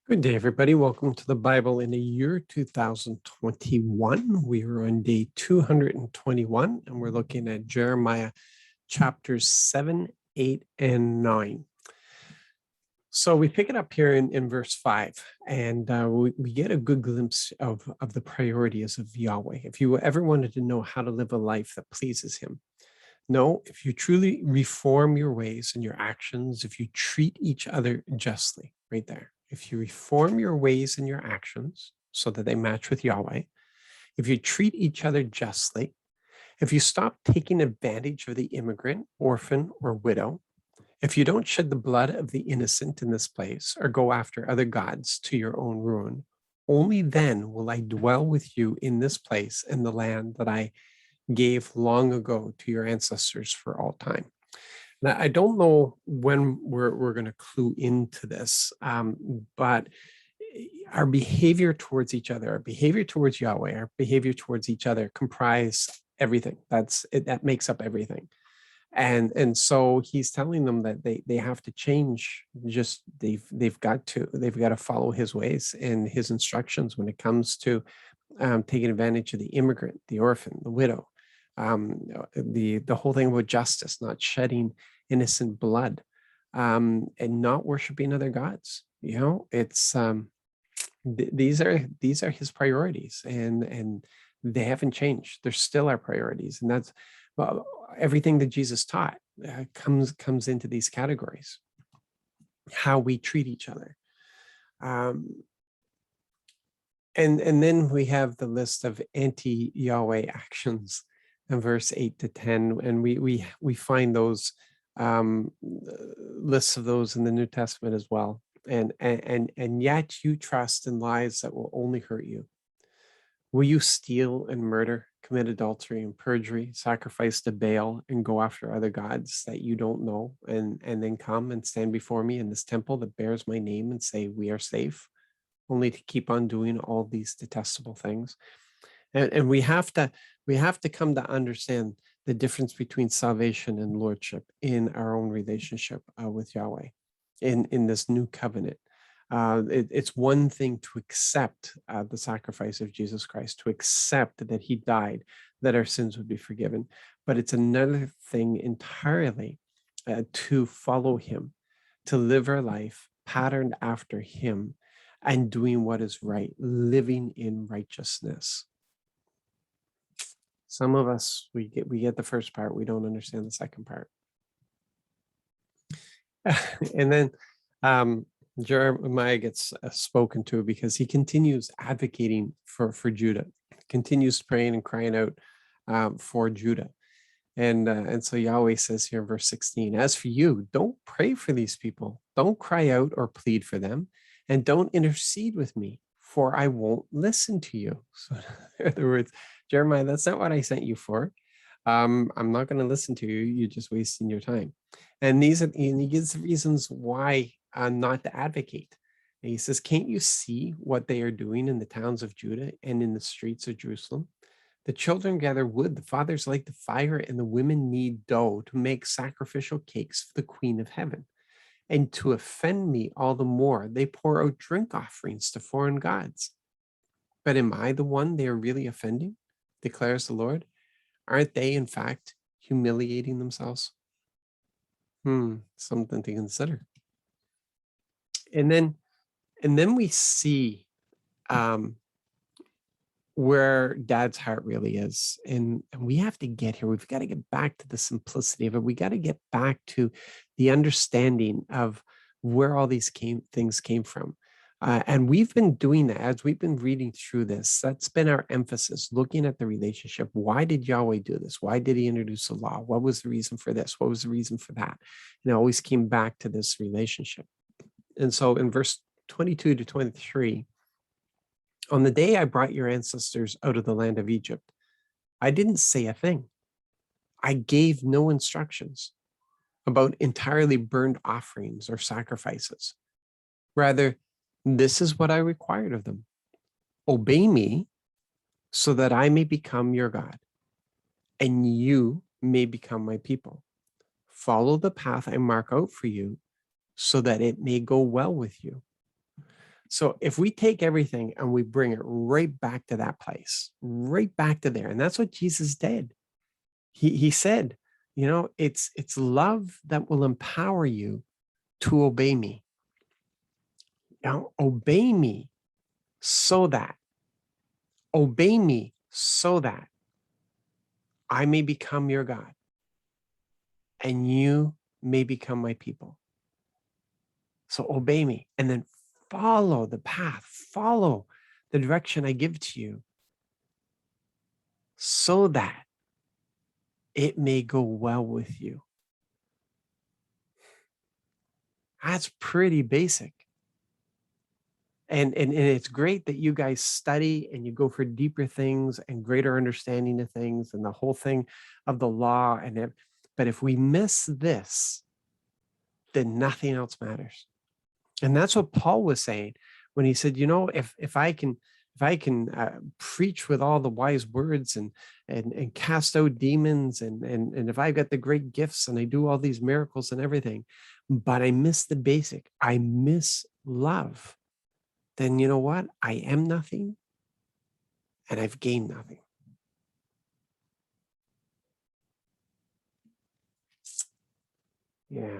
Good day, everybody. Welcome to the Bible in the year 2021. We are on day 221, and we're looking at Jeremiah chapters 7, 8, and 9. So we pick it up here in verse 5, and we get a good glimpse of the priorities of Yahweh. If you ever wanted to know how to live a life that pleases him, no, if you truly reform your ways and your actions, if you treat each other justly, right there. If you reform your ways and your actions so that they match with Yahweh, if you treat each other justly, if you stop taking advantage of the immigrant, orphan, or widow, if you don't shed the blood of the innocent in this place or go after other gods to your own ruin, only then will I dwell with you in this place in the land that I gave long ago to your ancestors for all time. Now, I don't know when we're going to clue into this, but our behavior towards each other, our behavior towards Yahweh, our behavior towards each other comprise everything. That makes up everything. And so he's telling them that they have to change. Just they've got to follow his ways and his instructions when it comes to taking advantage of the immigrant, the orphan, the widow, the whole thing about justice, not shedding innocent blood, and not worshiping other gods. You know, it's these are his priorities, and they haven't changed. They're still our priorities, and that's everything that Jesus taught comes into these categories. How we treat each other. And then we have the list of anti-Yahweh actions in verse 8 to 10, and we find those lists of those in the New Testament as well. And yet you trust in lies that will only hurt you. Will you steal and murder, commit adultery and perjury, sacrifice to Baal, and go after other gods that you don't know, and then come and stand before me in this temple that bears my name and say, we are safe, only to keep on doing all these detestable things? And we have to come to understand the difference between salvation and lordship in our own relationship with Yahweh in this new covenant. It's one thing to accept the sacrifice of Jesus Christ, to accept that he died, that our sins would be forgiven. But it's another thing entirely to follow him, to live our life patterned after him and doing what is right, living in righteousness. Some of us, we get the first part, we don't understand the second part. And then Jeremiah gets spoken to because he continues advocating for Judah, continues praying and crying out for Judah. And so Yahweh says here in verse 16, as for you, don't pray for these people. Don't cry out or plead for them, and don't intercede with me, for I won't listen to you. So in other words, Jeremiah, that's not what I sent you for. I'm not going to listen to you. You're just wasting your time. And he gives reasons why not to advocate. And he says, can't you see what they are doing in the towns of Judah and in the streets of Jerusalem? The children gather wood, the fathers light the fire, and the women knead dough to make sacrificial cakes for the Queen of Heaven. And to offend me all the more, they pour out drink offerings to foreign gods. But am I the one they are really offending? Declares the Lord. Aren't they, in fact, humiliating themselves? Something to consider. And then we see where Dad's heart really is. And we have to get here. We've got to get back to the simplicity of it. We got to get back to the understanding of where all these things came from. And we've been doing that as we've been reading through this. That's been our emphasis, looking at the relationship. Why did Yahweh do this? Why did he introduce the law? What was the reason for this? What was the reason for that? And it always came back to this relationship. And so in verse 22 to 23, on the day I brought your ancestors out of the land of Egypt, I didn't say a thing. I gave no instructions about entirely burned offerings or sacrifices. Rather, this is what I required of them. Obey me so that I may become your God and you may become my people. Follow the path I mark out for you so that it may go well with you. So if we take everything and we bring it right back to that place, right back to there, and that's what Jesus did. He said, it's love that will empower you to obey me. Now, obey me so that I may become your God and you may become my people. So obey me and then follow the path, follow the direction I give to you so that it may go well with you. That's pretty basic. And it's great that you guys study and you go for deeper things and greater understanding of things and the whole thing of the law. But if we miss this, then nothing else matters. And that's what Paul was saying when he said, if I can preach with all the wise words and cast out demons and if I've got the great gifts and I do all these miracles and everything, but I miss the basic, I miss love, then you know what? I am nothing and I've gained nothing. Yeah.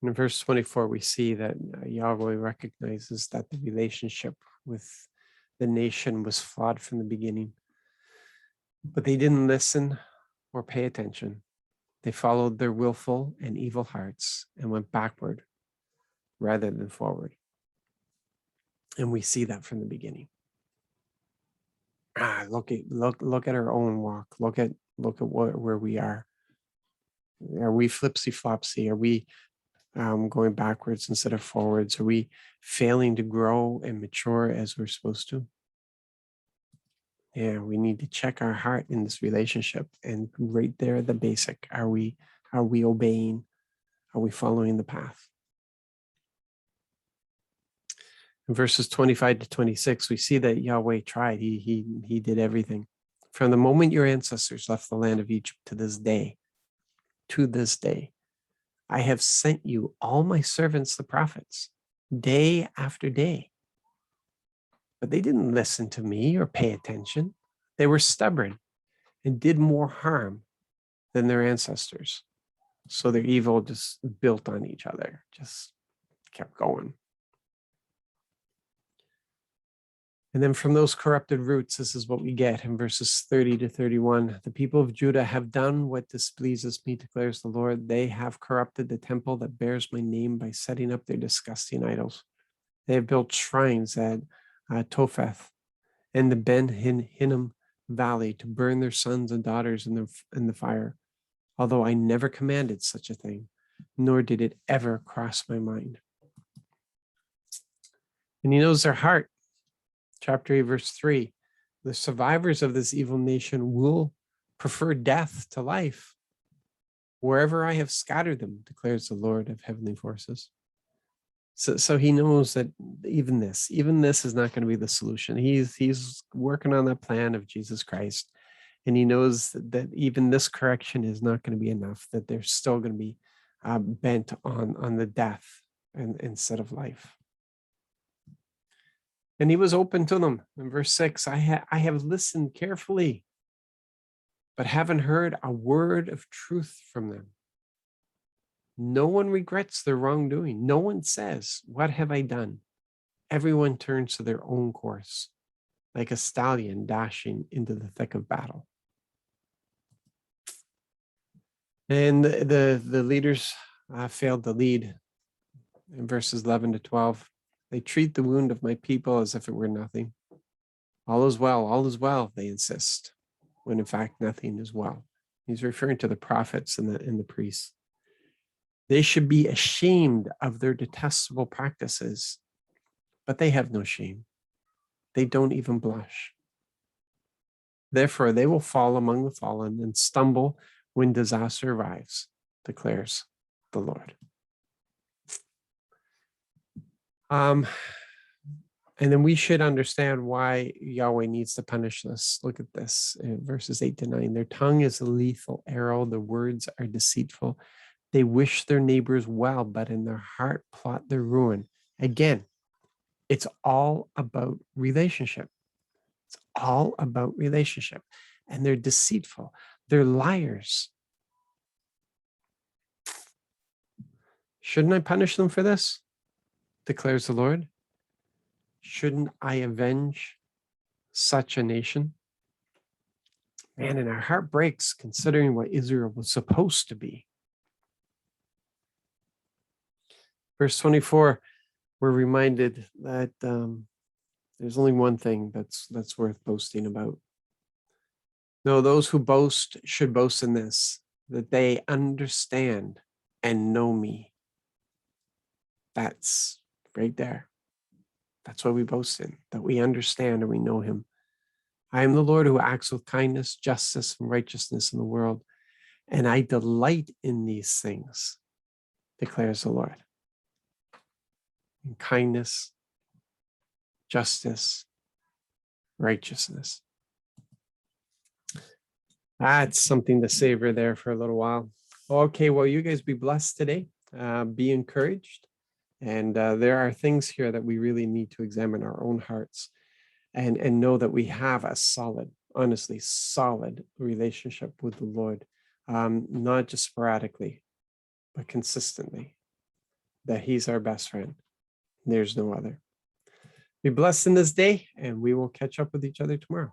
In verse 24, we see that Yahweh recognizes that the relationship with the nation was flawed from the beginning. But they didn't listen or pay attention. They followed their willful and evil hearts and went backward rather than forward. And we see that from the beginning. Look at our own walk. Look at where we are. Are we flipsy flopsy? Are we going backwards instead of forwards? Are we failing to grow and mature as we're supposed to? Yeah, we need to check our heart in this relationship. And right there, the basic, are we obeying? Are we following the path? In verses 25 to 26, we see that Yahweh tried. He did everything. From the moment your ancestors left the land of Egypt to this day, I have sent you all my servants, the prophets, day after day. But they didn't listen to me or pay attention. They were stubborn and did more harm than their ancestors. So their evil just built on each other, just kept going. And then from those corrupted roots, this is what we get in verses 30 to 31. The people of Judah have done what displeases me, declares the Lord. They have corrupted the temple that bears my name by setting up their disgusting idols. They have built shrines at Topheth and the Ben Hinnom Valley to burn their sons and daughters in the fire, although I never commanded such a thing, nor did it ever cross my mind. And he knows their heart. Chapter 8, verse 3, the survivors of this evil nation will prefer death to life wherever I have scattered them, declares the Lord of heavenly forces. So he knows that even this is not going to be the solution. He's working on that plan of Jesus Christ. And he knows that even this correction is not going to be enough, that they're still going to be bent on the death instead of life. And he was open to them. In verse 6, I have listened carefully, but haven't heard a word of truth from them. No one regrets their wrongdoing. No one says, what have I done? Everyone turns to their own course, like a stallion dashing into the thick of battle. And the leaders failed to lead. In verses 11 to 12, they treat the wound of my people as if it were nothing. All is well, they insist, when in fact nothing is well. He's referring to the prophets and the priests. They should be ashamed of their detestable practices, but they have no shame. They don't even blush. Therefore, they will fall among the fallen and stumble when disaster arrives, declares the Lord. And then we should understand why Yahweh needs to punish this. Look at this in verses 8 to 9. Their tongue is a lethal arrow. The words are deceitful. They wish their neighbors well, but in their heart plot their ruin. Again, it's all about relationship. It's all about relationship. And they're deceitful. They're liars. Shouldn't I punish them for this? Declares the Lord. Shouldn't I avenge such a nation? Man, and our heart breaks considering what Israel was supposed to be. Verse 24, we're reminded that there's only one thing that's worth boasting about. No, those who boast should boast in this, that they understand and know me. That's right there. That's what we boast in, that we understand and we know him. I am the Lord who acts with kindness, justice, and righteousness in the world, and I delight in these things, declares the Lord. In kindness, justice, righteousness. That's something to savor there for a little while. Okay, well, you guys be blessed today. Be encouraged. And there are things here that we really need to examine our own hearts and know that we have a solid, honestly, solid relationship with the Lord, not just sporadically, but consistently, that he's our best friend. There's no other. Be blessed in this day, and we will catch up with each other tomorrow.